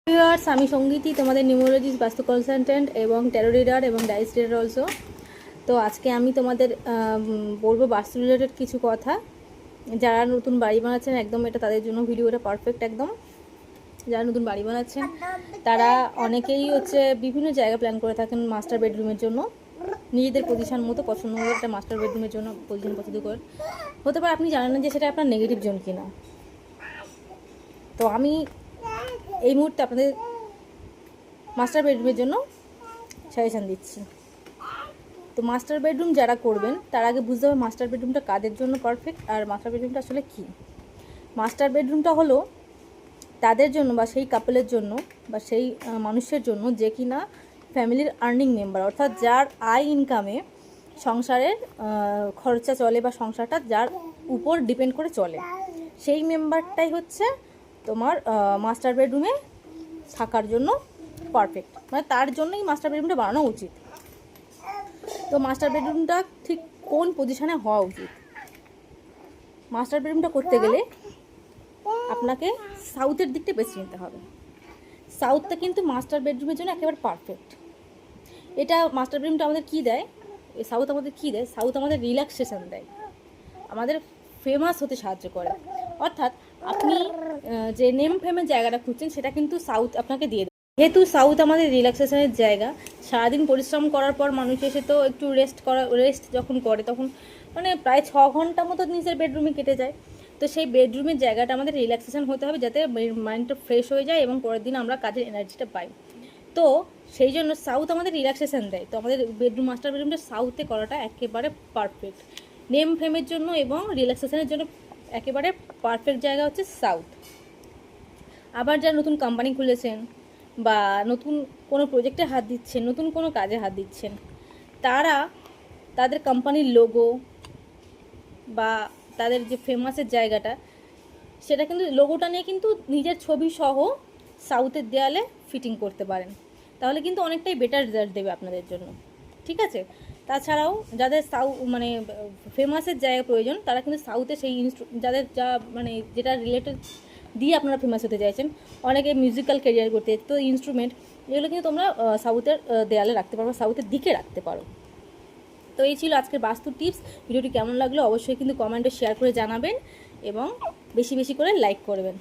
Viewers, আমি সঙ্গীতি, তোমাদের numerologist, বাস্তু কনসালটেন্ট এবং ট্যারো রিডার এবং ডাইস রিডার অলসো। তো আজকে আমি তোমাদের বলবো বাস্তু রিলেটেড কিছু কথা। যারা নতুন বাড়ি বানাচ্ছেন, একদম এটা তাদের জন্য ভিডিওটা পারফেক্ট একদম। যারা নতুন বাড়ি বানাচ্ছেন তারা অনেকেই বিভিন্ন জায়গা প্ল্যান করে থাকেন মাস্টার বেডরুমের জন্য, নিজেদের পজিশন মতো পছন্দ করে একটা মাস্টার বেডরুমের জন্য পজিশন পছন্দ করেন। হতে পারে আপনি জানেন না যে সেটা আপনার নেগেটিভ জোন কিনা। তো আমি এই মুহূর্তে আপনাদের মাস্টার বেডরুমের জন্য সাজেশান দিচ্ছি। তো মাস্টার বেডরুম যারা করবেন তার আগে বুঝতে হবে মাস্টার বেডরুমটা কাদের জন্য পারফেক্ট, আর মাস্টার বেডরুমটা আসলে কী। মাস্টার বেডরুমটা হলো তাদের জন্য বা সেই কাপলের জন্য বা সেই মানুষের জন্য যে কিনা ফ্যামিলির আর্নিং মেম্বার, অর্থাৎ যার আয় ইনকামে সংসারের খরচা চলে বা সংসারটা যার উপর ডিপেন্ড করে চলে, সেই মেম্বারটাই হচ্ছে তোমার মাস্টার বেডরুমে থাকার জন্য পারফেক্ট, মানে তার জন্যই মাস্টার বেডরুমটা বানানো উচিত। তো মাস্টার বেডরুমটা ঠিক কোন পজিশনে হওয়া উচিত? মাস্টার বেডরুমটা করতে গেলে আপনাকে সাউথের দিকটা বেছে নিতে হবে। সাউথটা কিন্তু মাস্টার বেডরুমের জন্য একেবারে পারফেক্ট। এটা মাস্টার বেডরুমটা আমাদের কী দেয়, সাউথ আমাদের কী দেয়? সাউথ আমাদের রিল্যাক্সেশন দেয়, আমাদের ফেমাস হতে সাহায্য করে। অর্থাৎ আপনি যে নেম ফেমের জায়গাটা খুঁজছেন সেটা কিন্তু সাউথ আপনাকে দিয়ে দেয়। যেহেতু সাউথ আমাদের রিল্যাক্সেশনের জায়গা, সারাদিন পরিশ্রম করার পর মানুষ এসে তো একটু রেস্ট যখন করে তখন মানে প্রায় 6 ঘন্টা মতো নিজের বেডরুমে কেটে যায়। তো সেই বেডরুমের জায়গাটা আমাদের রিল্যাক্সেশন হতে হবে, যাতে মাইন্ডটা ফ্রেশ হয়ে যায় এবং পরের দিন আমরা কাজের এনার্জিটা পাই। তো সেই জন্য সাউথ আমাদের রিল্যাক্সেশন দেয়। তো আমাদের মাস্টার বেডরুমটা সাউথে করাটা একেবারে পারফেক্ট। নেম ফেমের জন্য এবং রিল্যাক্সেশনের জন্য একেবারে পারফেক্ট জায়গা হচ্ছে সাউথ। আবার যারা নতুন কোম্পানি খুলেছেন বা নতুন কোনো প্রজেক্টে হাত দিচ্ছেন, নতুন কোনো কাজে হাত দিচ্ছেন, তারা তাদের কোম্পানির লোগো বা তাদের যে ফেমাসের জায়গাটা, সেটা কিন্তু লোগোটা নিয়ে কিন্তু নিজের ছবি সহ সাউথের দেয়ালে ফিটিং করতে পারেন, তাহলে কিন্তু অনেকটাই বেটার রেজাল্ট দেবে আপনাদের জন্য। ঠিক আছে? তাছাড়াও যাদের মানে ফেমাসের জায়গা প্রয়োজন, তারা কিন্তু সাউথে সেই যাদের মানে যেটা রিলেটেড দিয়ে আপনারা ফেমাস হতে চাইছেন, অনেকে মিউজিক্যাল ক্যারিয়ার করতে, তো ইনস্ট্রুমেন্ট এগুলো কিন্তু তোমরা সাউথের দেয়ালে রাখতে পারো, সাউথের দিকে রাখতে পারো। তো এই ছিল আজকের বাস্তু টিপস। ভিডিওটি কেমন লাগলো অবশ্যই কিন্তু কমেন্টে শেয়ার করে জানাবেন এবং বেশি বেশি করে লাইক করবেন।